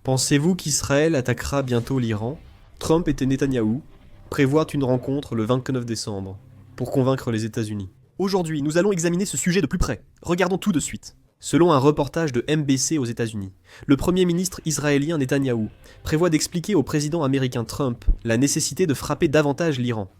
Pensez-vous qu'Israël attaquera bientôt l'Iran? Trump et Netanyahou prévoient une rencontre le 29 décembre pour convaincre les États-Unis. Aujourd'hui, nous allons examiner ce sujet de plus près. Regardons tout de suite. Selon un reportage de MBC aux États-Unis, le Premier ministre israélien Netanyahou prévoit d'expliquer au président américain Trump la nécessité de frapper davantage l'Iran.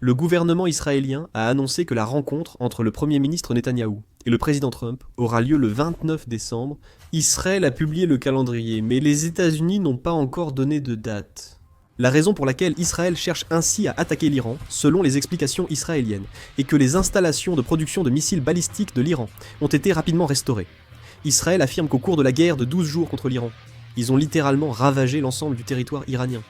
Le gouvernement israélien a annoncé que la rencontre entre le Premier ministre Netanyahou et le président Trump aura lieu le 29 décembre. Israël a publié le calendrier, mais les États-Unis n'ont pas encore donné de date. La raison pour laquelle Israël cherche ainsi à attaquer l'Iran, selon les explications israéliennes, est que les installations de production de missiles balistiques de l'Iran ont été rapidement restaurées. Israël affirme qu'au cours de la guerre de 12 jours contre l'Iran, ils ont littéralement ravagé l'ensemble du territoire iranien.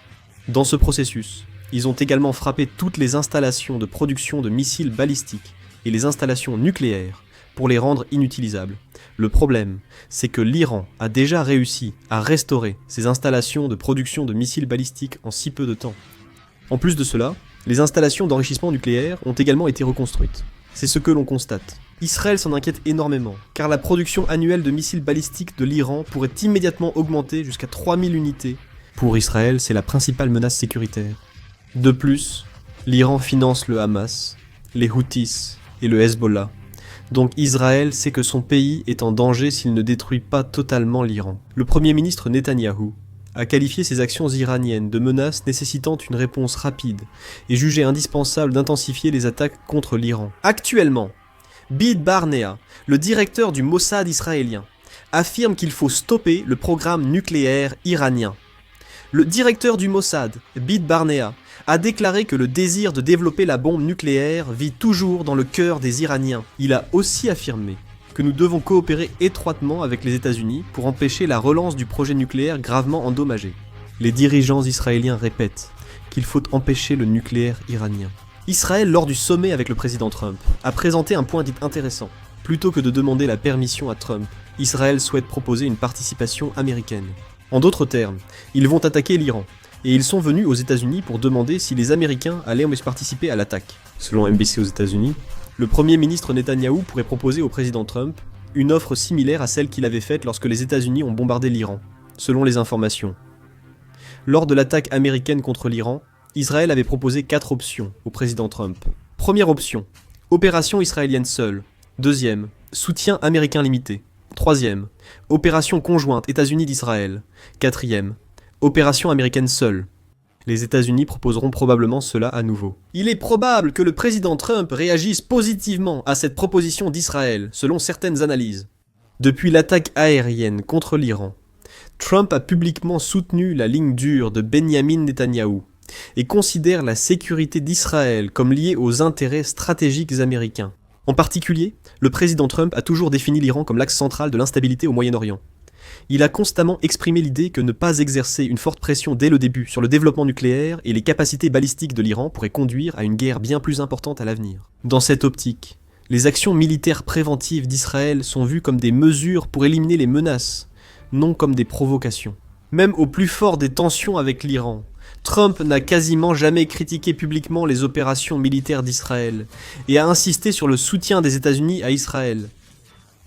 Dans ce processus, ils ont également frappé toutes les installations de production de missiles balistiques et les installations nucléaires pour les rendre inutilisables. Le problème, c'est que l'Iran a déjà réussi à restaurer ses installations de production de missiles balistiques en si peu de temps. En plus de cela, les installations d'enrichissement nucléaire ont également été reconstruites. C'est ce que l'on constate. Israël s'en inquiète énormément, car la production annuelle de missiles balistiques de l'Iran pourrait immédiatement augmenter jusqu'à 3000 unités. Pour Israël, c'est la principale menace sécuritaire. De plus, l'Iran finance le Hamas, les Houthis et le Hezbollah. Donc Israël sait que son pays est en danger s'il ne détruit pas totalement l'Iran. Le Premier ministre Netanyahou a qualifié ces actions iraniennes de menaces nécessitant une réponse rapide et jugé indispensable d'intensifier les attaques contre l'Iran. Actuellement, Bid Barnea, le directeur du Mossad israélien, affirme qu'il faut stopper le programme nucléaire iranien. Le directeur du Mossad, Bid Barnea, a déclaré que le désir de développer la bombe nucléaire vit toujours dans le cœur des Iraniens. Il a aussi affirmé que nous devons coopérer étroitement avec les États-Unis pour empêcher la relance du projet nucléaire gravement endommagé. Les dirigeants israéliens répètent qu'il faut empêcher le nucléaire iranien. Israël, lors du sommet avec le président Trump, a présenté un point dit intéressant. Plutôt que de demander la permission à Trump, Israël souhaite proposer une participation américaine. En d'autres termes, ils vont attaquer l'Iran. Et ils sont venus aux États-Unis pour demander si les Américains allaient participer à l'attaque. Selon MBC aux États-Unis, le Premier ministre Netanyahou pourrait proposer au président Trump une offre similaire à celle qu'il avait faite lorsque les États-Unis ont bombardé l'Iran, selon les informations. Lors de l'attaque américaine contre l'Iran, Israël avait proposé 4 options au président Trump. Première option, opération israélienne seule. Deuxième, soutien américain limité. Troisième, opération conjointe États-Unis d'Israël. Quatrième, opération américaine seule. Les États-Unis proposeront probablement cela à nouveau. Il est probable que le président Trump réagisse positivement à cette proposition d'Israël, selon certaines analyses. Depuis l'attaque aérienne contre l'Iran, Trump a publiquement soutenu la ligne dure de Benyamin Netanyahou et considère la sécurité d'Israël comme liée aux intérêts stratégiques américains. En particulier, le président Trump a toujours défini l'Iran comme l'axe central de l'instabilité au Moyen-Orient. Il a constamment exprimé l'idée que ne pas exercer une forte pression dès le début sur le développement nucléaire et les capacités balistiques de l'Iran pourrait conduire à une guerre bien plus importante à l'avenir. Dans cette optique, les actions militaires préventives d'Israël sont vues comme des mesures pour éliminer les menaces, non comme des provocations. Même au plus fort des tensions avec l'Iran, Trump n'a quasiment jamais critiqué publiquement les opérations militaires d'Israël et a insisté sur le soutien des États-Unis à Israël.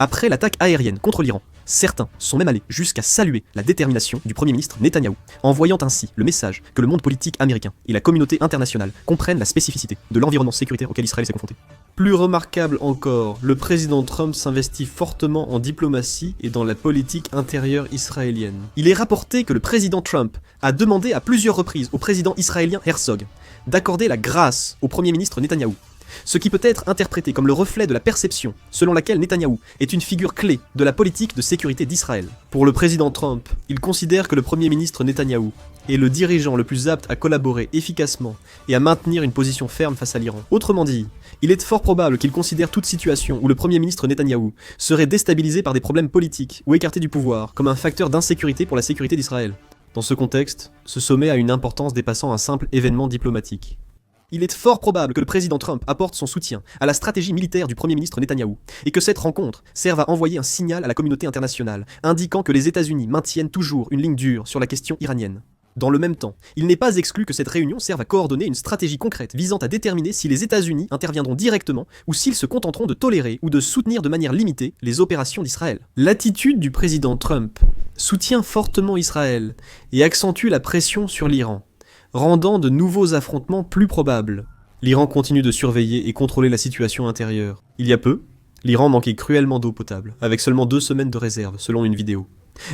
Après l'attaque aérienne contre l'Iran, certains sont même allés jusqu'à saluer la détermination du Premier ministre Netanyahou, envoyant ainsi le message que le monde politique américain et la communauté internationale comprennent la spécificité de l'environnement sécuritaire auquel Israël s'est confronté. Plus remarquable encore, le président Trump s'investit fortement en diplomatie et dans la politique intérieure israélienne. Il est rapporté que le président Trump a demandé à plusieurs reprises au président israélien Herzog d'accorder la grâce au Premier ministre Netanyahou. Ce qui peut être interprété comme le reflet de la perception selon laquelle Netanyahou est une figure clé de la politique de sécurité d'Israël. Pour le président Trump, il considère que le Premier ministre Netanyahou est le dirigeant le plus apte à collaborer efficacement et à maintenir une position ferme face à l'Iran. Autrement dit, il est fort probable qu'il considère toute situation où le Premier ministre Netanyahou serait déstabilisé par des problèmes politiques ou écarté du pouvoir comme un facteur d'insécurité pour la sécurité d'Israël. Dans ce contexte, ce sommet a une importance dépassant un simple événement diplomatique. Il est fort probable que le président Trump apporte son soutien à la stratégie militaire du Premier ministre Netanyahou et que cette rencontre serve à envoyer un signal à la communauté internationale, indiquant que les États-Unis maintiennent toujours une ligne dure sur la question iranienne. Dans le même temps, il n'est pas exclu que cette réunion serve à coordonner une stratégie concrète visant à déterminer si les États-Unis interviendront directement ou s'ils se contenteront de tolérer ou de soutenir de manière limitée les opérations d'Israël. L'attitude du président Trump soutient fortement Israël et accentue la pression sur l'Iran, rendant de nouveaux affrontements plus probables. L'Iran continue de surveiller et contrôler la situation intérieure. Il y a peu, l'Iran manquait cruellement d'eau potable, avec seulement 2 semaines de réserve, selon une vidéo.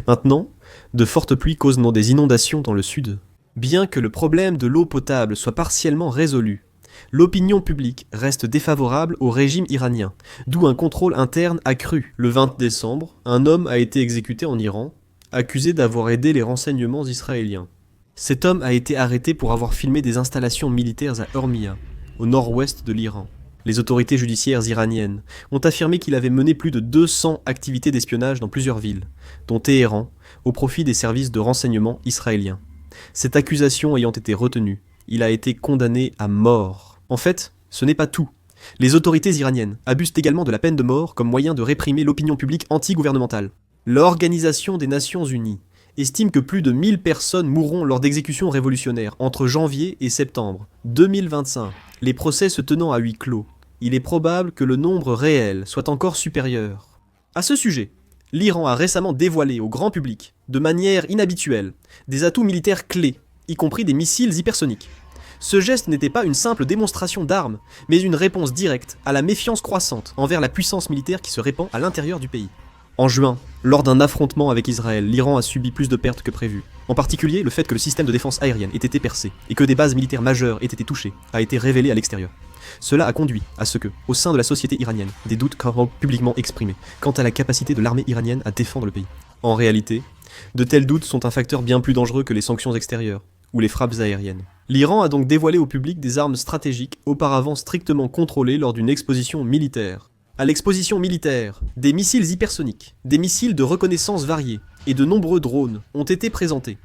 Maintenant, de fortes pluies causent des inondations dans le sud. Bien que le problème de l'eau potable soit partiellement résolu, l'opinion publique reste défavorable au régime iranien, d'où un contrôle interne accru. Le 20 décembre, un homme a été exécuté en Iran, accusé d'avoir aidé les renseignements israéliens. Cet homme a été arrêté pour avoir filmé des installations militaires à Urmia, au nord-ouest de l'Iran. Les autorités judiciaires iraniennes ont affirmé qu'il avait mené plus de 200 activités d'espionnage dans plusieurs villes, dont Téhéran, au profit des services de renseignement israéliens. Cette accusation ayant été retenue, il a été condamné à mort. En fait, ce n'est pas tout. Les autorités iraniennes abusent également de la peine de mort comme moyen de réprimer l'opinion publique anti-gouvernementale. L'Organisation des Nations Unies estime que plus de 1000 personnes mourront lors d'exécutions révolutionnaires entre janvier et septembre 2025, les procès se tenant à huis clos. Il est probable que le nombre réel soit encore supérieur. À ce sujet, l'Iran a récemment dévoilé au grand public, de manière inhabituelle, des atouts militaires clés, y compris des missiles hypersoniques. Ce geste n'était pas une simple démonstration d'armes, mais une réponse directe à la méfiance croissante envers la puissance militaire qui se répand à l'intérieur du pays. En juin, lors d'un affrontement avec Israël, l'Iran a subi plus de pertes que prévu. En particulier, le fait que le système de défense aérienne ait été percé et que des bases militaires majeures aient été touchées a été révélé à l'extérieur. Cela a conduit à ce que, au sein de la société iranienne, des doutes soient publiquement exprimés quant à la capacité de l'armée iranienne à défendre le pays. En réalité, de tels doutes sont un facteur bien plus dangereux que les sanctions extérieures ou les frappes aériennes. L'Iran a donc dévoilé au public des armes stratégiques auparavant strictement contrôlées lors d'une exposition militaire. À l'exposition militaire, des missiles hypersoniques, des missiles de reconnaissance variés et de nombreux drones ont été présentés.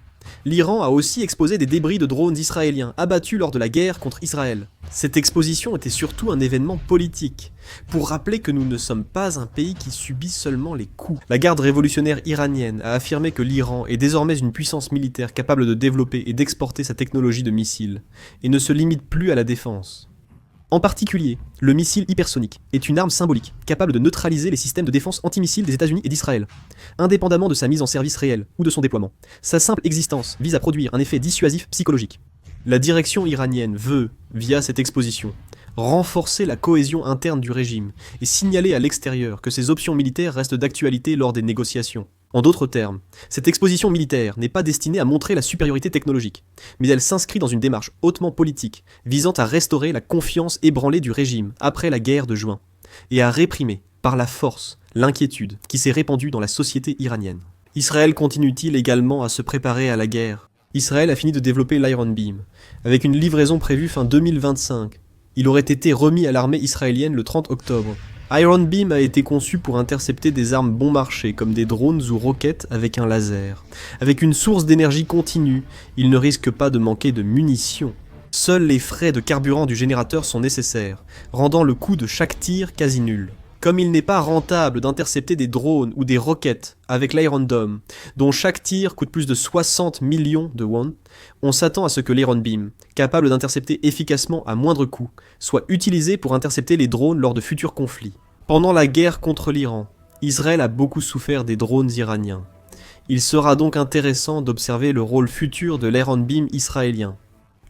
L'Iran a aussi exposé des débris de drones israéliens abattus lors de la guerre contre Israël. Cette exposition était surtout un événement politique, pour rappeler que nous ne sommes pas un pays qui subit seulement les coups. La garde révolutionnaire iranienne a affirmé que l'Iran est désormais une puissance militaire capable de développer et d'exporter sa technologie de missiles, et ne se limite plus à la défense. En particulier, le missile hypersonique est une arme symbolique, capable de neutraliser les systèmes de défense antimissiles des États-Unis et d'Israël, indépendamment de sa mise en service réelle ou de son déploiement. Sa simple existence vise à produire un effet dissuasif psychologique. La direction iranienne veut, via cette exposition, renforcer la cohésion interne du régime et signaler à l'extérieur que ses options militaires restent d'actualité lors des négociations. En d'autres termes, cette exposition militaire n'est pas destinée à montrer la supériorité technologique, mais elle s'inscrit dans une démarche hautement politique, visant à restaurer la confiance ébranlée du régime après la guerre de juin, et à réprimer, par la force, l'inquiétude qui s'est répandue dans la société iranienne. Israël continue-t-il également à se préparer à la guerre ? Israël a fini de développer l'Iron Beam, avec une livraison prévue fin 2025. Il aurait été remis à l'armée israélienne le 30 octobre. Iron Beam a été conçu pour intercepter des armes bon marché comme des drones ou roquettes avec un laser. Avec une source d'énergie continue, il ne risque pas de manquer de munitions. Seuls les frais de carburant du générateur sont nécessaires, rendant le coût de chaque tir quasi nul. Comme il n'est pas rentable d'intercepter des drones ou des roquettes avec l'Iron Dome, dont chaque tir coûte plus de 60 millions de won, on s'attend à ce que l'Iron Beam, capable d'intercepter efficacement à moindre coût, soit utilisé pour intercepter les drones lors de futurs conflits. Pendant la guerre contre l'Iran, Israël a beaucoup souffert des drones iraniens. Il sera donc intéressant d'observer le rôle futur de l'Iron Beam israélien.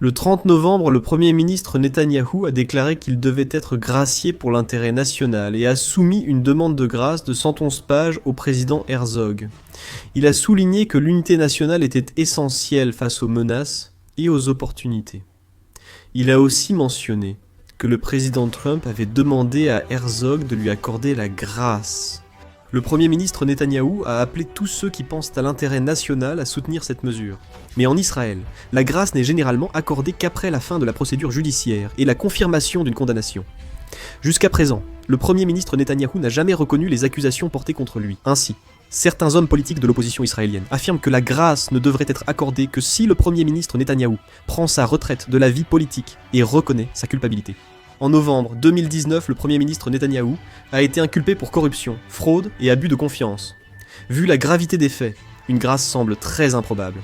Le 30 novembre, le Premier ministre Netanyahou a déclaré qu'il devait être gracié pour l'intérêt national et a soumis une demande de grâce de 111 pages au président Herzog. Il a souligné que l'unité nationale était essentielle face aux menaces et aux opportunités. Il a aussi mentionné que le président Trump avait demandé à Herzog de lui accorder la grâce. Le Premier ministre Netanyahou a appelé tous ceux qui pensent à l'intérêt national à soutenir cette mesure. Mais en Israël, la grâce n'est généralement accordée qu'après la fin de la procédure judiciaire et la confirmation d'une condamnation. Jusqu'à présent, le Premier ministre Netanyahou n'a jamais reconnu les accusations portées contre lui. Ainsi, certains hommes politiques de l'opposition israélienne affirment que la grâce ne devrait être accordée que si le Premier ministre Netanyahou prend sa retraite de la vie politique et reconnaît sa culpabilité. En novembre 2019, le Premier ministre Netanyahou a été inculpé pour corruption, fraude et abus de confiance. Vu la gravité des faits, une grâce semble très improbable.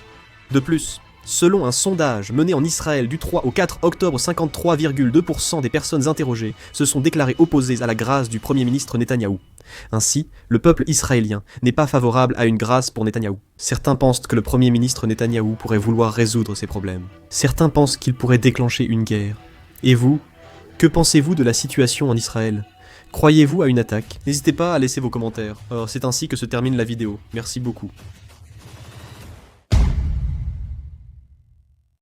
De plus, Selon un sondage mené en Israël du 3 au 4 octobre, 53,2% des personnes interrogées se sont déclarées opposées à la grâce du Premier ministre Netanyahou. Ainsi, le peuple israélien n'est pas favorable à une grâce pour Netanyahou. Certains pensent que le Premier ministre Netanyahou pourrait vouloir résoudre ces problèmes. Certains pensent qu'il pourrait déclencher une guerre. Et vous, que pensez-vous de la situation en Israël ? Croyez-vous à une attaque ? N'hésitez pas à laisser vos commentaires. Alors, c'est ainsi que se termine la vidéo. Merci beaucoup.